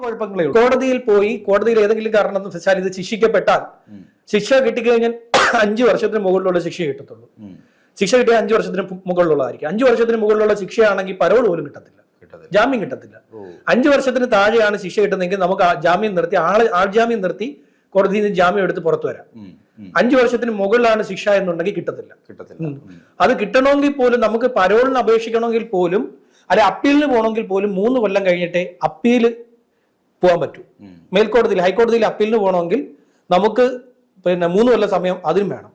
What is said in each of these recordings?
കുഴപ്പങ്ങളേ ഉള്ളൂ. കോടതിയിൽ ഏതെങ്കിലും കാരണം വെച്ചാൽ ഇത് ശിക്ഷിക്കപ്പെട്ടാൽ ശിക്ഷ കിട്ടിക്കഴിഞ്ഞാൽ 5 വർഷത്തിന് മുകളിലുള്ള ശിക്ഷ കിട്ടത്തുള്ളൂ. ശിക്ഷ കിട്ടിയ 5 വർഷത്തിന് മുകളിലുള്ളതായിരിക്കും. 5 വർഷത്തിന് മുകളിലുള്ള ശിക്ഷയാണെങ്കിൽ പരോൾ പോലും കിട്ടത്തില്ല, ജാമ്യം കിട്ടത്തില്ല. 5 വർഷത്തിന് താഴെയാണ് ശിക്ഷ കിട്ടുന്നതെങ്കിൽ നമുക്ക് ജാമ്യം നിർത്തി ആൾജാമ്യം നിർത്തി കോടതിയിൽ നിന്ന് ജാമ്യം എടുത്ത് പുറത്തു വരാം. 5 വർഷത്തിന് മുകളിലാണ് ശിക്ഷ എന്നുണ്ടെങ്കിൽ കിട്ടത്തില്ല. അത് കിട്ടണമെങ്കിൽ പോലും നമുക്ക് പരോളിന് അപേക്ഷിക്കണമെങ്കിൽ പോലും അല്ലെ അപ്പീലിന് പോകണമെങ്കിൽ പോലും 3 കൊല്ലം കഴിഞ്ഞിട്ടേ അപ്പീല് പോകാൻ പറ്റൂ. മേൽക്കോടതിയിൽ ഹൈക്കോടതിയിൽ അപ്പീലിന് പോകണമെങ്കിൽ നമുക്ക് 3 കൊല്ലം സമയം അതിനും വേണം.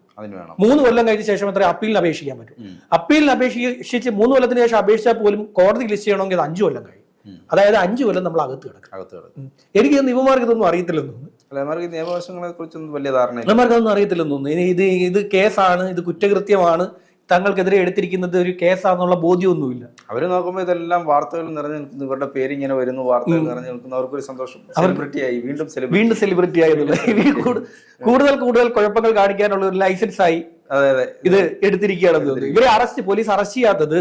3 കൊല്ലം കഴിഞ്ഞ ശേഷം എത്ര അപ്പീലിന് അപേക്ഷിക്കാൻ പറ്റും. അപ്പീലിന് അപേക്ഷിച്ച് 3 കൊല്ലത്തിന് ശേഷം അപേക്ഷിച്ചാൽ പോലും കോടതി ലിസ്റ്റ് ചെയ്യണമെങ്കിൽ 5 കൊല്ലം കഴിയും. അതായത് 5 കൊല്ലം നമ്മൾ അകത്ത് കിടക്കും. എനിക്ക് ഇവന്മാർക്ക് ഇതൊന്നും അറിയത്തില്ലെന്ന് തോന്നുന്നു. നിയമവശങ്ങളെ കുറിച്ചൊന്നും വലിയ ധാരണ ഇവന്മാർക്കൊന്നും അറിയത്തില്ലെന്ന് തോന്നുന്നു. ഇത് കേസാണ്, ഇത് കുറ്റകൃത്യമാണ്, തങ്ങൾക്കെതിരെ എടുത്തിരിക്കുന്നത് ഒരു കേസാണെന്നുള്ള ബോധ്യമൊന്നുമില്ല. അവര് നോക്കുമ്പോൾ ഇതെല്ലാം വാർത്തകൾ നിറഞ്ഞു നിൽക്കുന്നു, ഇവരുടെ പേര് ഇങ്ങനെ വരുന്നു, വാർത്തകൾ നിറഞ്ഞു നിൽക്കുന്നു, അവർക്കൊരു സന്തോഷം. സെലിബ്രിറ്റിയായി വീണ്ടും സെലിബ്രിറ്റി ആയി കൂടുതൽ കുഴപ്പങ്ങൾ കാണിക്കാനുള്ള ഒരു ലൈസൻസ് ആയി ഇത് എടുത്തിരിക്കുകയാണെന്ന് തോന്നുന്നു. ഇവരെ പോലീസ് അറസ്റ്റ് ചെയ്യാത്തത്,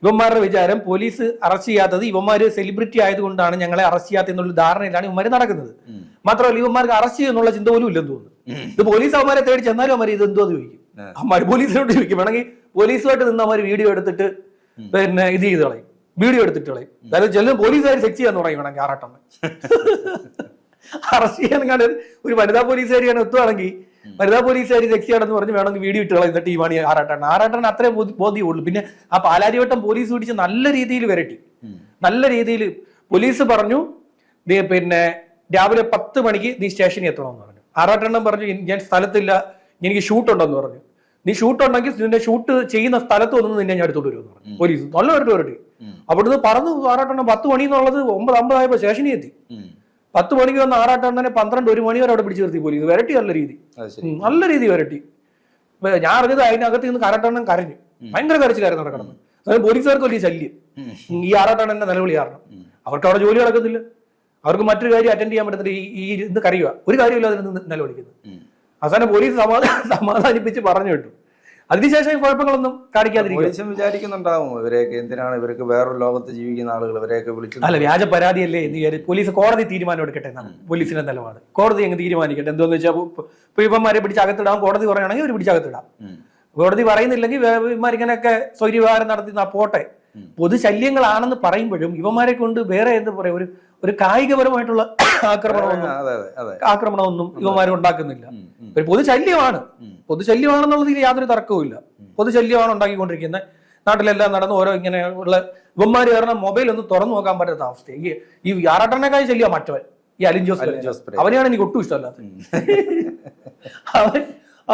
ഇവന്മാരുടെ വിചാരം പോലീസ് അറസ്റ്റ് ചെയ്യാത്തത് ഇവന്മാര് സെലിബ്രിറ്റി ആയതുകൊണ്ടാണ് ഞങ്ങളെ അറസ്റ്റ് ചെയ്യാത്ത എന്നുള്ള ധാരണയിലാണ് ഇവന്മാര് നടക്കുന്നത്. മാത്രമല്ല ഇവന്മാർക്ക് അറസ്റ്റ് ചെയ്യുന്നുള്ള ചിന്ത പോലും ഇല്ലെന്ന് തോന്നുന്നു. ഇത് പോലീസ് അവന്മാരെ തേടി ചെന്നാലും അവന്മാർ ഇത് എന്തോ ചോദിക്കും, അമ്മമാര് പോലീസിനോട് ചോദിക്കും. വേണമെങ്കിൽ പോലീസുമായിട്ട് നിന്ന് അവന്മാർ വീഡിയോ എടുത്തിട്ട് ഇത് ചെയ്ത് കളയും, വീഡിയോ എടുത്തിട്ട് കളയും. അതായത് ചില പോലീസുകാർ സെക്സ് ചെയ്യാൻ തുടങ്ങി വേണമെങ്കിൽ ആറാട്ടം അറസ്റ്റ് ചെയ്യാൻ ഒരു വനിതാ പോലീസുകാരിയാണ് എത്തുവാണെങ്കിൽ വനിതാ പോലീസുകാരി സെക്സ് ചെയ്യണമെന്ന് പറഞ്ഞ് വേണമെങ്കിൽ വീഡിയോ ഇട്ട് കളയുന്ന ടീമാണ് ആറാട്ടണ്ണൻ അത്രേ ബോധ്യമുള്ളൂ. പിന്നെ ആ പാലാരിവട്ടം പോലീസ് പിടിച്ച് നല്ല രീതിയിൽ വരട്ടി, നല്ല രീതിയിൽ പോലീസ് പറഞ്ഞു രാവിലെ 10 മണിക്ക് നീ സ്റ്റേഷനിൽ എത്തണമെന്ന് പറഞ്ഞു. ആറാട്ടണ്ണൻ പറഞ്ഞു ഞാൻ സ്ഥലത്തില്ല, എനിക്ക് ഷൂട്ട് ഉണ്ടെന്ന് പറഞ്ഞു. നീ ഷൂട്ട് ഉണ്ടെങ്കിൽ നിന്റെ ഷൂട്ട് ചെയ്യുന്ന സ്ഥലത്ത് വന്നു നിന്നെ ഞാൻ എടുത്തോണ്ട് വരുമെന്ന് പറഞ്ഞു പോലീസ്. നല്ല വരട്ടി അവിടുന്ന് പറന്ന് ആറാട്ടണ്ണൻ 10 മണി എന്നുള്ളത് 9:50 ആയപ്പോ സ്റ്റേഷനിൽ എത്തി. 10 മണിക്ക് വന്ന് ആറാട്ടണ്ണനെ 12-1 മണി വരെ അവിടെ പിടിച്ചു നിർത്തി പോലീസ്. വരട്ടി നല്ല രീതി വരട്ടി. ഞാൻ അറിഞ്ഞത് അതിനകത്ത് നിന്ന് ആറാട്ടണ്ണൻ കരഞ്ഞു, ഭയങ്കര കരച്ചിലായിരുന്നു അവിടെ കിടന്നു. അതായത് പോലീസുകാർക്ക് വലിയ ശല്യം ഈ ആറാട്ടണ്ണന്റെ നിലവിളി കാരണം. അവർക്ക് അവിടെ ജോലി നടക്കുന്നില്ല, അവർക്ക് മറ്റൊരു കാര്യം അറ്റൻഡ് ചെയ്യാൻ പറ്റുന്നില്ല. ഇന്ന് കരയുക, ഒരു കാര്യമില്ല അതിന് നിലവിളിക്കുന്നത്. അവസാനം പോലീസ് സമാധാനിപ്പിച്ച് പറഞ്ഞു വിട്ടു. അതിനുശേഷം കുഴപ്പങ്ങളൊന്നും കാണിക്കാതിരിക്കും. വിചാരിക്കുന്നുണ്ടാവും ഇവരെയൊക്കെ എന്തിനാണ്, ഇവർക്ക് വേറൊരു ലോകത്ത് ജീവിക്കുന്ന ആളുകൾ ഇവരെയൊക്കെ വിളിച്ചു. അല്ല, വ്യാജ പരാതിയല്ലേ എന്ന് വിചാരിച്ച് പോലീസ് കോടതി തീരുമാനം എടുക്കട്ടെ എന്നാണ് പോലീസിന്റെ നിലപാട്. കോടതി അങ്ങ് തീരുമാനിക്കട്ടെ. എന്താന്ന് വെച്ചാൽ ഇപ്പൊ ഇവന്മാരെ പിടിച്ചകത്തിടാം, കോടതി പറയുകയാണെങ്കിൽ അവർ പിടിച്ചകത്തിടാം. കോടതി പറയുന്നില്ലെങ്കിൽ ഇവന്മാരിങ്ങനെയൊക്കെ സ്വൈര്യവിഹാരം നടത്തി പോട്ടെ. പൊതുശല്യങ്ങളാണെന്ന് പറയുമ്പോഴും ഇവന്മാരെ കൊണ്ട് വേറെ എന്താ പറയാ ഒരു കായികപരമായിട്ടുള്ള ആക്രമണമൊന്നും ഇവന്മാർ ഉണ്ടാക്കുന്നില്ല. ഒരു പൊതുശല്യമാണെന്നുള്ളതിൽ യാതൊരു തർക്കവുമില്ല. പൊതുശല്യമാണ് ഉണ്ടാക്കിക്കൊണ്ടിരിക്കുന്നത്. നാട്ടിലെല്ലാം നടന്ന് ഓരോ ഇങ്ങനെ ഉള്ള ഇവന്മാര് കാരണം മൊബൈൽ ഒന്നും തുറന്നു നോക്കാൻ പറ്റാത്ത അവസ്ഥ. ഈ ആറാട്ടണ്ണേക്കാൾ ശല്യം മറ്റവൻ, ഈ അലിൻ ജോസ്. അവനെയാണ് എനിക്ക് ഒട്ടും ഇഷ്ടമല്ലാത്തത്.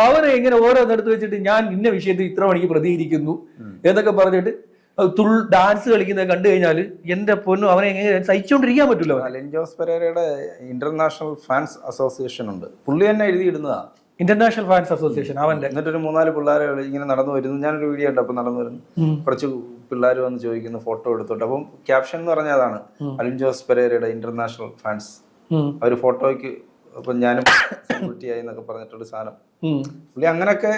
അവനെ ഇങ്ങനെ ഓരോന്നെടുത്ത് വെച്ചിട്ട് ഞാൻ ഇന്ന വിഷയത്തിൽ ഇത്ര മണിക്ക് പ്രതികരിക്കുന്നു എന്നൊക്കെ പറഞ്ഞിട്ട് ഡാൻസ് കളിക്കുന്നത് കണ്ടു കഴിഞ്ഞാൽ എന്റെ പൊന്നു അവനെ എങ്ങനെ സഹിച്ചുകൊണ്ടിരിക്കാൻ പറ്റില്ല. അലിൻ ജോസ് പെരേരയുടെ ഇന്റർനാഷണൽ ഫാൻസ് അസോസിയേഷൻ ഉണ്ട്, പുള്ളി തന്നെ എഴുതിയിടുന്നതാ. ഇന്റർനാഷണൽ ഫാൻസ് അസോസിയേഷൻ അവന്റെ. എന്നിട്ടൊരു 3-4 പിള്ളേരെ ഇങ്ങനെ നടന്നു വരുന്നു. ഞാനൊരു വീഡിയോ ഉണ്ട്, അപ്പൊ നടന്നു വരുന്നു, കുറച്ച് പിള്ളേർ വന്ന് ചോദിക്കുന്നു ഫോട്ടോ എടുത്തോട്ട്. അപ്പം ക്യാപ്ഷൻ എന്ന് പറഞ്ഞ അതാണ്, അലിൻ ജോസ് പെരേരയുടെ ഇന്റർനാഷണൽ ഫാൻസ്. അവര് ഫോട്ടോയ്ക്ക് അപ്പൊ ഞാനും സെലിബ്രിറ്റിയായി എന്നൊക്കെ പറഞ്ഞിട്ടൊരു സാധനം. പുള്ളി അങ്ങനെയൊക്കെ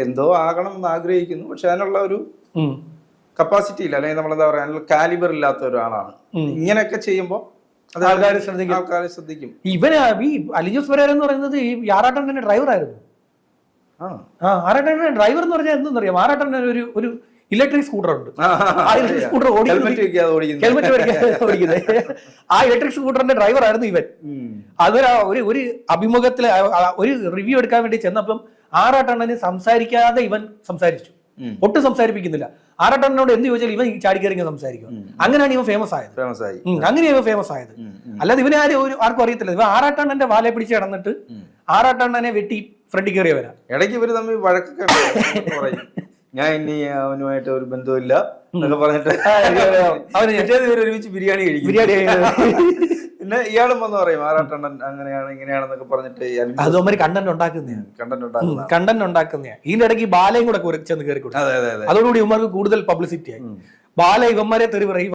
എന്തോ ആകണം എന്ന് ആഗ്രഹിക്കുന്നു, പക്ഷെ അതിനുള്ള ഒരു കപ്പാസിറ്റി ഇല്ല, അല്ലെങ്കിൽ നമ്മളെന്താ പറയാ കാലിബർ ഇല്ലാത്ത ഒരാളാണ്. ഇങ്ങനെയൊക്കെ ചെയ്യുമ്പോൾ ആൾക്കാർ ശ്രദ്ധിക്കും. ഇവന് ഈ അലിൻ ജോസ് പെരേര എന്ന് പറയുന്നത് ഈ ആറാട്ടണ്ണന്റെ ഡ്രൈവർ ആയിരുന്നു. ആറാട്ടണ്ണന്റെ ഡ്രൈവർ എന്ന് പറഞ്ഞാൽ എന്തെന്നറിയാം, ആറാട്ടണ്ണൻ ഒരു ഇലക്ട്രിക് സ്കൂട്ടർ ഉണ്ട്. ആ ഇലക്ട്രിക് സ്കൂട്ടർ ഓടിക്കുന്നത് ആ ഇലക്ട്രിക് സ്കൂട്ടറിന്റെ ഡ്രൈവർ ആയിരുന്നു ഇവൻ. അതൊരു ഒരു അഭിമുഖത്തില് ഒരു റിവ്യൂ എടുക്കാൻ വേണ്ടി ചെന്നപ്പം ആറാട്ടണ്ണന് സംസാരിക്കാതെ ഇവൻ സംസാരിച്ചു, ഒട്ടും സംസാരിപ്പിക്കുന്നില്ല. ആറാട്ടണ്ണനോട് എന്ത് ചോദിച്ചാൽ ഇവൻ ചാടിക്കറിങ്ങി സംസാരിക്കും. അങ്ങനെയാണ് ഇവൻ ഫേമസ് ആയത്. അങ്ങനെയാണ് ഇവൻ ഫേമസ് ആയത്. അല്ലാതെ ഇവനെ ആർക്കും അറിയത്തില്ല. ഇവൻ ആറാട്ടണ്ണന്റെ വാലെ പിടിച്ച് കിടന്നിട്ട് ആറാട്ടണ്ണനെ വെട്ടി ഫ്രണ്ടിൽ കയറിയ വരാം. ഇടയ്ക്ക് ഇവര് തമ്മിൽ വഴക്കൊക്കെ പറയും, ഞാൻ ഇനി അവനുമായിട്ട് ഒരു ബന്ധമില്ല എന്നൊക്കെ പറഞ്ഞിട്ട് അവന് ഒരുമിച്ച് ബിരിയാണി കഴിക്കും. പിന്നെ ഇയാളും വന്ന് പറയും ആറാട്ടണ്ണൻ അങ്ങനെയാണ് ഇങ്ങനെയാണെന്നൊക്കെ പറഞ്ഞിട്ട് അത് കണ്ടന്റ് ഉണ്ടാക്കുന്നതാണ്. ഇതിന്റെ ഇടയ്ക്ക് ബാലയും കൂടെ ചെന്ന് കയറി. അതോടുകൂടി ഇവന്മാർക്ക് കൂടുതൽ പബ്ലിസിറ്റി ആയി. ബാല ഇവന്മാരെ തെറി പറയും.